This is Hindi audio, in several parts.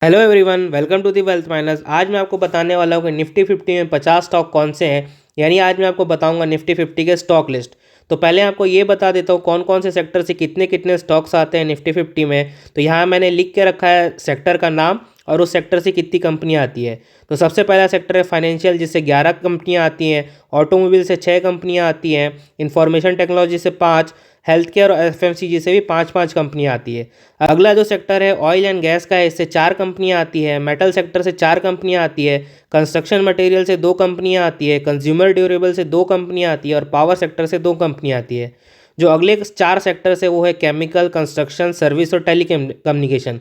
Hello everyone, welcome to the wealth miners. आज मैं आपको बताने वाला हूँ कि निफ्टी 50 में 50 स्टॉक कौन से हैं। यानी आज मैं आपको बताऊंगा निफ्टी 50 के स्टॉक लिस्ट। तो पहले आपको ये बता देता हूँ कौन कौन से सेक्टर से कितने कितने स्टॉक्स आते हैं निफ्टी 50 में। तो यहाँ मैंने लिख के रखा है सेक्टर का नाम और उस सेक्टर से कितनी कंपनियाँ आती है। तो सबसे पहला सेक्टर है फाइनेंशियल, जिससे 11 कंपनियाँ आती हैं। ऑटोमोबाइल से 6 कंपनियाँ आती हैं। इंफॉर्मेशन टेक्नोलॉजी से 5, हेल्थ केयर और एफएमसीजी से भी 5 कंपनियाँ आती है। अगला जो सेक्टर है ऑयल एंड गैस का है, इससे 4 कंपनियाँ आती है। मेटल सेक्टर से 4 कंपनियाँ आती है। कंस्ट्रक्शन मटेरियल से 2 कंपनियाँ आती है। कंज्यूमर ड्यूरेबल से 2 कंपनियाँ आती है और पावर सेक्टर से 2 कंपनियाँ आती है। जो अगले 4 सेक्टर्स है वो है केमिकल, कंस्ट्रक्शन, सर्विस और टेली कम्युनिकेशन।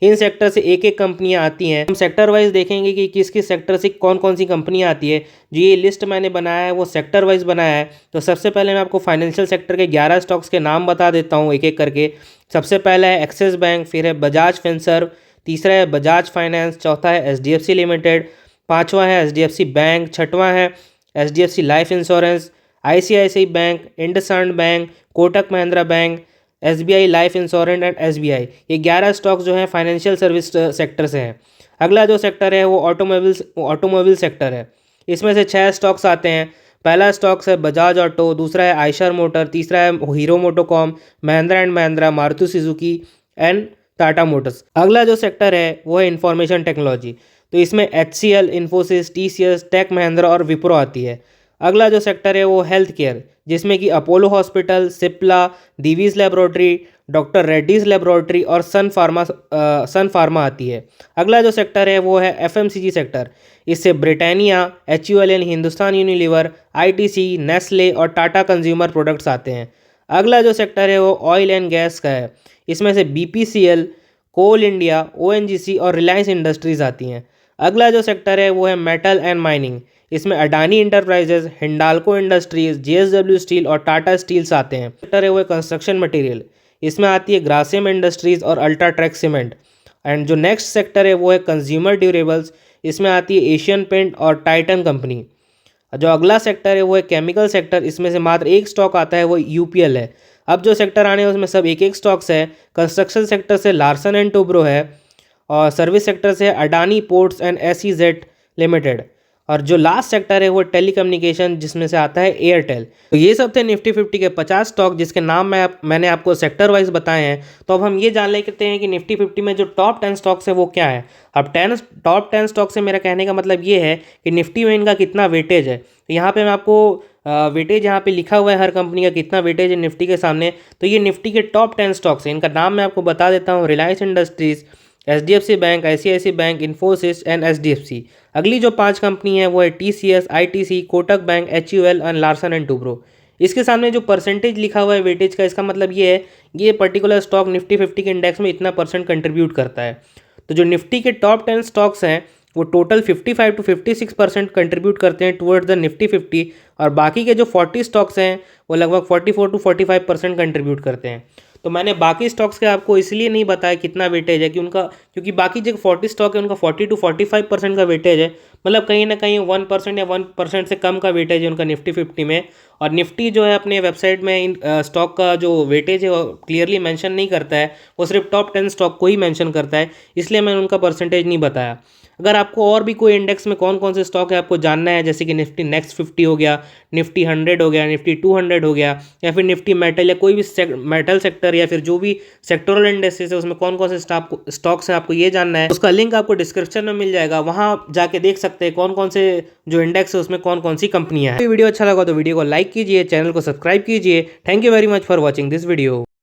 इन सेक्टर से एक एक कंपनियां आती हैं। हम सेक्टर वाइज देखेंगे कि किस किस सेक्टर से कौन कौन सी कंपनियां आती है। जो ये लिस्ट मैंने बनाया है वो सेक्टर वाइज बनाया है। तो सबसे पहले मैं आपको फाइनेंशियल सेक्टर के 11 स्टॉक्स के नाम बता देता हूँ एक एक करके। सबसे पहला है एक्सिस बैंक, फिर है बजाज फिनसर्व, तीसरा है बजाज फाइनेंस, चौथा है एचडीएफसी लिमिटेड, पाँचवा है एचडीएफसी बैंक, छठवां है HDFC life insurance, ICICI bank, IndusInd bank, Kotak Mahindra bank, SBI life insurance and SBI. ये 11 स्टॉक्स जो हैं फाइनेंशियल सर्विस सेक्टर से हैं। अगला जो सेक्टर है वो ऑटोमोबाइल सेक्टर है। इसमें से 6 स्टॉक्स आते हैं। पहला स्टॉक्स है बजाज ऑटो, दूसरा है आयशर मोटर, तीसरा है Hero MotoCorp, Mahindra and Mahindra, Maruti Suzuki and Tata Motors. अगला जो सेक्टर है वो है इंफॉर्मेशन टेक्नोलॉजी। तो इसमें HCL, Infosys, TCS, Tech Mahindra और विप्रो आती है। अगला जो सेक्टर है वो हेल्थ केयर, जिसमें कि Apollo hospital, Cipla, Divi's laboratory, doctor Reddy's laboratory और सन फार्मा आती है। अगला जो सेक्टर है वो है एफएमसीजी सेक्टर। इससे Britannia, HUL, Hindustan Unilever, ITC, Nestle और टाटा कंज्यूमर प्रोडक्ट्स आते हैं। अगला जो सेक्टर है वो ऑयल एंड गैस का है। इसमें से बीपीसीएल, कोल इंडिया, ओएनजीसी और रिलायंस इंडस्ट्रीज आती हैं। अगला जो सेक्टर है वो है मेटल एंड माइनिंग। इसमें Adani enterprises, Hindalco industries, JSW steel और टाटा स्टील्स आते हैं। सेक्टर है वो है कंस्ट्रक्शन मटेरियल। इसमें आती है ग्रासिम इंडस्ट्रीज और अल्ट्राटेक सीमेंट। एंड जो नेक्स्ट सेक्टर है वो है कंज्यूमर ड्यूरेबल्स। इसमें आती है एशियन पेंट और टाइटन कंपनी। जो अगला सेक्टर है वो है केमिकल सेक्टर। इसमें से मात्र एक स्टॉक आता है, वो यूपीएल है। अब जो सेक्टर आने हैं उसमें सब एक एक स्टॉक्स है। कंस्ट्रक्शन सेक्टर से लार्सन एंड टुब्रो है और सर्विस सेक्टर से Adani ports and SEZ limited. और जो लास्ट सेक्टर है वो टेली कम्युनिकेशन, जिसमें से आता है एयरटेल। तो ये सब थे निफ्टी 50 के 50 स्टॉक, जिसके नाम मैंने आपको सेक्टर वाइज बताए हैं। तो अब हम ये जान लेते हैं कि निफ्टी 50 में जो टॉप 10 स्टॉक्स है वो क्या है। अब टॉप 10 स्टॉक से मेरा कहने का मतलब ये है कि निफ्टी में इनका कितना वेटेज है। तो यहाँ पे मैं आपको वेटेज यहाँ पे लिखा हुआ है हर कंपनी का कितना वेटेज है निफ्टी के सामने। तो ये निफ्टी के टॉप 10 स्टॉक्स हैं। इनका नाम मैं आपको बता देता हूँ। Reliance industries, HDFC bank, ICICI bank, Infosys and HDFC. अगली जो 5 कंपनी है वो है TCS, ITC, Kotak bank, HUL and Larsen and Toubro. इसके सामने जो परसेंटेज लिखा हुआ है वेटेज का, इसका मतलब ये है ये पर्टिकुलर स्टॉक निफ्टी 50 के इंडेक्स में इतना परसेंट कंट्रीब्यूट करता है। तो जो निफ्टी के टॉप 10 स्टॉक्स हैं वो टोटल 55 to 56% कंट्रीब्यूट करते हैं टुवर्ड्स द निफ्टी 50। और बाकी के जो 40 स्टॉक्स हैं वो लगभग 44 to 45% कंट्रीब्यूट करते हैं। तो मैंने बाकी स्टॉक्स के आपको इसलिए नहीं बताया कितना वेटेज है क्योंकि बाकी जो 40 स्टॉक है उनका 40 to 45% का वेटेज है। मतलब कहीं ना कहीं 1% या 1% से कम का वेटेज है उनका निफ्टी 50 में। और निफ्टी जो है अपने वेबसाइट में इन स्टॉक का जो वेटेज है वो क्लियरली मेंशन नहीं करता है। वो सिर्फ टॉप 10 स्टॉक को ही मेंशन करता है, इसलिए मैंने उनका परसेंटेज नहीं बताया। अगर आपको और भी कोई इंडेक्स में कौन कौन से स्टॉक है आपको जानना है, जैसे कि निफ्टी नेक्स्ट 50 हो गया, निफ्टी 100 हो गया, निफ्टी 200 हो गया, या फिर निफ्टी मेटल या कोई भी मेटल सेक्टर या फिर जो भी सेक्टोरल इंडेक्सेस है उसमें कौन कौन से स्टॉक्स हैं आपको ये जानना है, उसका लिंक आपको डिस्क्रिप्शन में मिल जाएगा। वहाँ जाके देख सकते हैं कौन कौन से जो इंडेक्स है उसमें कौन कौन सी कंपनियां हैं। वीडियो अच्छा लगा तो वीडियो को लाइक कीजिए, चैनल को सब्सक्राइब कीजिए। Thank you very much for watching this video.